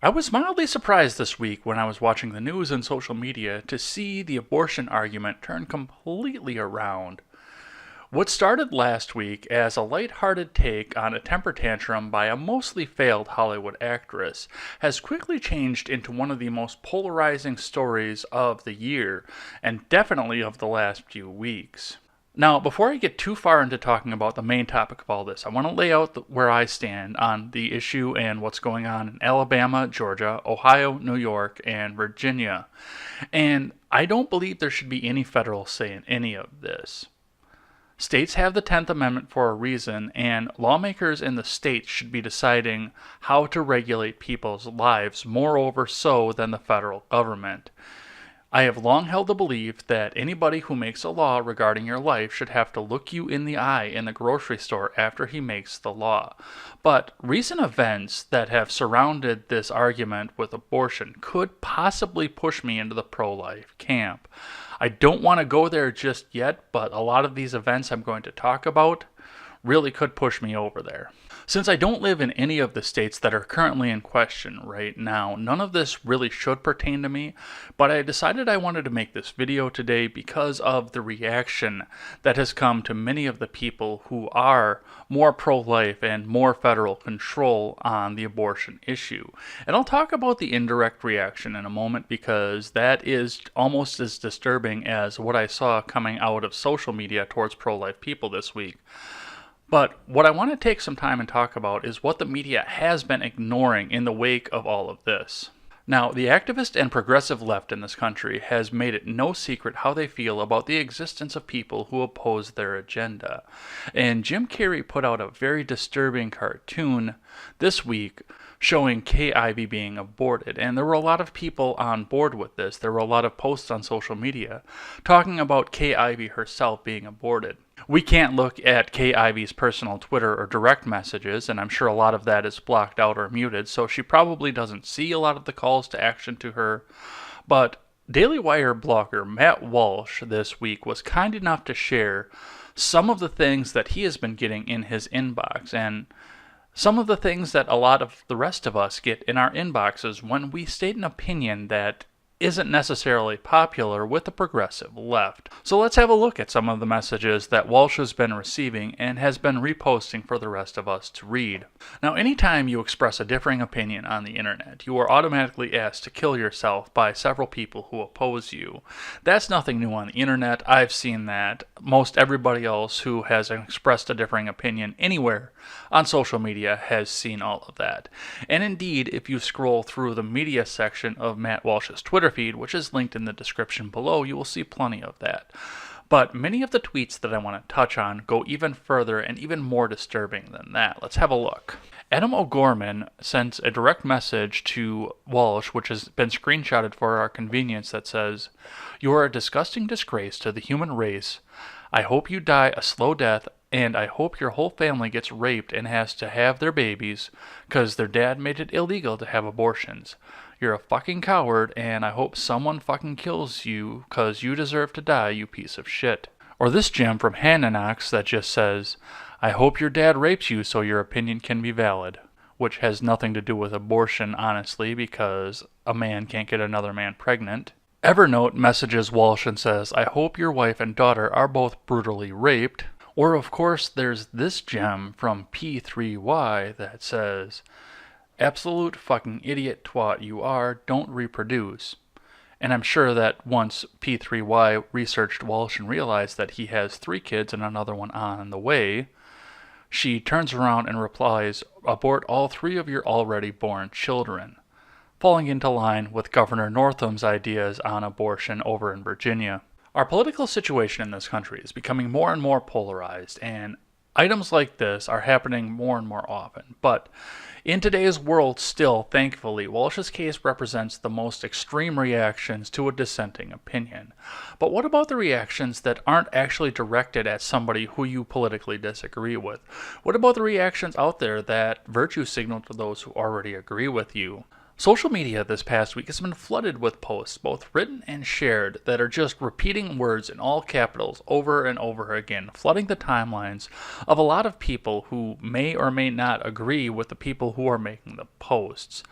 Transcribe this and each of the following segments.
I was mildly surprised this week when I was watching the news and social media to see the abortion argument turn completely around. What started last week as a lighthearted take on a temper tantrum by a mostly failed Hollywood actress has quickly changed into one of the most polarizing stories of the year, and definitely of the last few weeks. Now, before I get too far into talking about the main topic of all this, I want to lay out where I stand on the issue and what's going on in Alabama, Georgia, Ohio, New York, and Virginia. And I don't believe there should be any federal say in any of this. States have the 10th Amendment for a reason, and lawmakers in the states should be deciding how to regulate people's lives, moreover so than the federal government. I have long held the belief that anybody who makes a law regarding your life should have to look you in the eye in the grocery store after he makes the law. But recent events that have surrounded this argument with abortion could possibly push me into the pro-life camp. I don't want to go there just yet, but a lot of these events I'm going to talk about really could push me over there. Since I don't live in any of the states that are currently in question right now, none of this really should pertain to me, but I decided I wanted to make this video today because of the reaction that has come to many of the people who are more pro-life and more federal control on the abortion issue. And I'll talk about the indirect reaction in a moment because that is almost as disturbing as what I saw coming out of social media towards pro-life people this week. But what I want to take some time and talk about is what the media has been ignoring in the wake of all of this. Now, the activist and progressive left in this country has made it no secret how they feel about the existence of people who oppose their agenda. And Jim Carrey put out a very disturbing cartoon this week showing Kay Ivey being aborted. And there were a lot of people on board with this. There were a lot of posts on social media talking about Kay Ivey herself being aborted. We can't look at Kay Ivey's personal Twitter or direct messages, and I'm sure a lot of that is blocked out or muted, so she probably doesn't see a lot of the calls to action to her. But Daily Wire blogger Matt Walsh this week was kind enough to share some of the things that he has been getting in his inbox, and some of the things that a lot of the rest of us get in our inboxes when we state an opinion that isn't necessarily popular with the progressive left. So let's have a look at some of the messages that Walsh has been receiving and has been reposting for the rest of us to read. Now, anytime you express a differing opinion on the internet, you are automatically asked to kill yourself by several people who oppose you. That's nothing new on the internet. I've seen that. Most everybody else who has expressed a differing opinion anywhere on social media has seen all of that. And indeed, if you scroll through the media section of Matt Walsh's Twitter feed, which is linked in the description below, you will see plenty of that. But many of the tweets that I want to touch on go even further and even more disturbing than that. Let's have a look. Adam O'Gorman sends a direct message to Walsh, which has been screenshotted for our convenience, that says, "You are a disgusting disgrace to the human race. I hope you die a slow death, and I hope your whole family gets raped and has to have their babies because their dad made it illegal to have abortions. You're a fucking coward, and I hope someone fucking kills you because you deserve to die, you piece of shit." Or this gem from Hananox that just says, "I hope your dad rapes you so your opinion can be valid," which has nothing to do with abortion, honestly, because a man can't get another man pregnant. Evernote messages Walsh and says, "I hope your wife and daughter are both brutally raped." Or, of course, there's this gem from P3Y that says, "Absolute fucking idiot twat you are, don't reproduce." And I'm sure that once P3Y researched Walsh and realized that he has 3 kids and another one on the way, she turns around and replies, "Abort all 3 of your already born children," falling into line with Governor Northam's ideas on abortion over in Virginia. Our political situation in this country is becoming more and more polarized, and items like this are happening more and more often. But in today's world, still, thankfully, Walsh's case represents the most extreme reactions to a dissenting opinion. But what about the reactions that aren't actually directed at somebody who you politically disagree with? What about the reactions out there that virtue signal to those who already agree with you? Social media this past week has been flooded with posts, both written and shared, that are just repeating words in all capitals over and over again, flooding the timelines of a lot of people who may or may not agree with the people who are making the posts.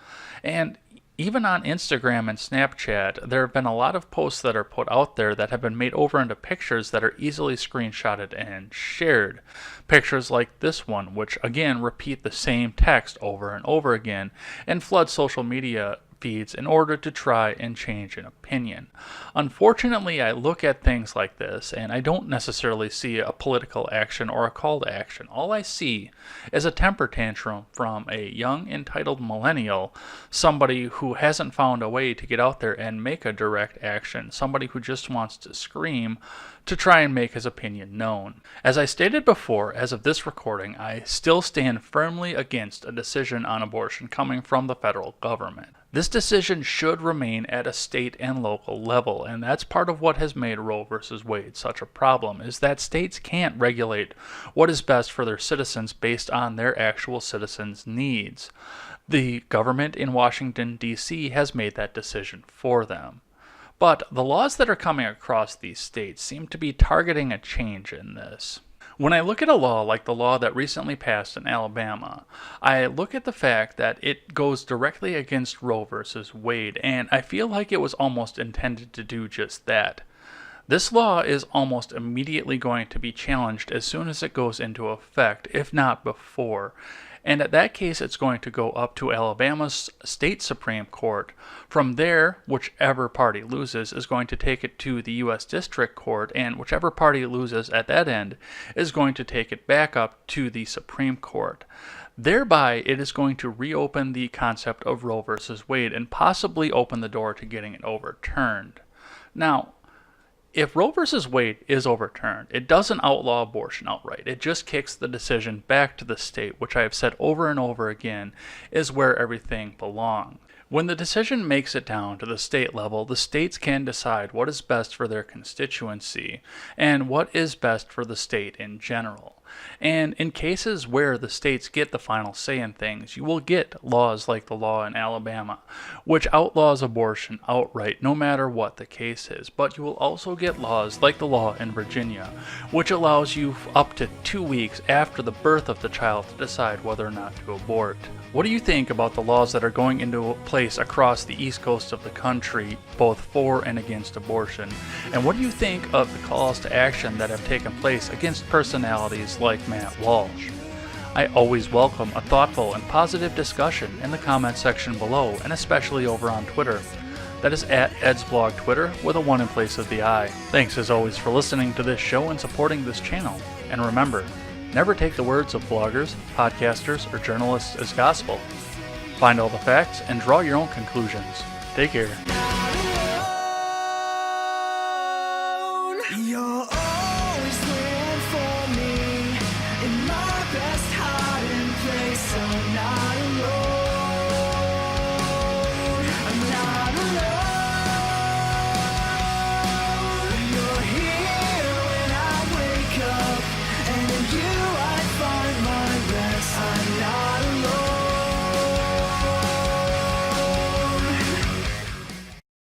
And even on Instagram and Snapchat, there have been a lot of posts that are put out there that have been made over into pictures that are easily screenshotted and shared. Pictures like this one, which again repeat the same text over and over again and flood social media feeds in order to try and change an opinion. Unfortunately, I look at things like this and I don't necessarily see a political action or a call to action. All I see is a temper tantrum from a young entitled millennial, somebody who hasn't found a way to get out there and make a direct action, somebody who just wants to scream to try and make his opinion known. As I stated before, as of this recording, I still stand firmly against a decision on abortion coming from the federal government. This decision should remain at a state and local level, and that's part of what has made Roe v. Wade such a problem, is that states can't regulate what is best for their citizens based on their actual citizens' needs. The government in Washington, D.C. has made that decision for them. But the laws that are coming across these states seem to be targeting a change in this. When I look at a law like the law that recently passed in Alabama, I look at the fact that it goes directly against Roe versus Wade, and I feel like it was almost intended to do just that. This law is almost immediately going to be challenged as soon as it goes into effect, if not before. And at that case, it's going to go up to Alabama's state Supreme Court. From there, whichever party loses is going to take it to the U.S. District Court, and whichever party loses at that end is going to take it back up to the Supreme Court. Thereby, it is going to reopen the concept of Roe versus Wade and possibly open the door to getting it overturned. Now, if Roe v. Wade is overturned, it doesn't outlaw abortion outright. It just kicks the decision back to the state, which I have said over and over again is where everything belongs. When the decision makes it down to the state level, the states can decide what is best for their constituency and what is best for the state in general. And in cases where the states get the final say in things, you will get laws like the law in Alabama, which outlaws abortion outright no matter what the case is. But you will also get laws like the law in Virginia, which allows you up to 2 weeks after the birth of the child to decide whether or not to abort. What do you think about the laws that are going into place across the east coast of the country, both for and against abortion? And what do you think of the calls to action that have taken place against personalities like Matt Walsh? I always welcome a thoughtful and positive discussion in the comment section below, and especially over on Twitter. That is at EdsBlog Twitter with a 1 in place of the I. Thanks as always for listening to this show and supporting this channel. And remember, never take the words of bloggers, podcasters, or journalists as gospel. Find all the facts and draw your own conclusions. Take care. You're always there for me in my best hiding place. I'm not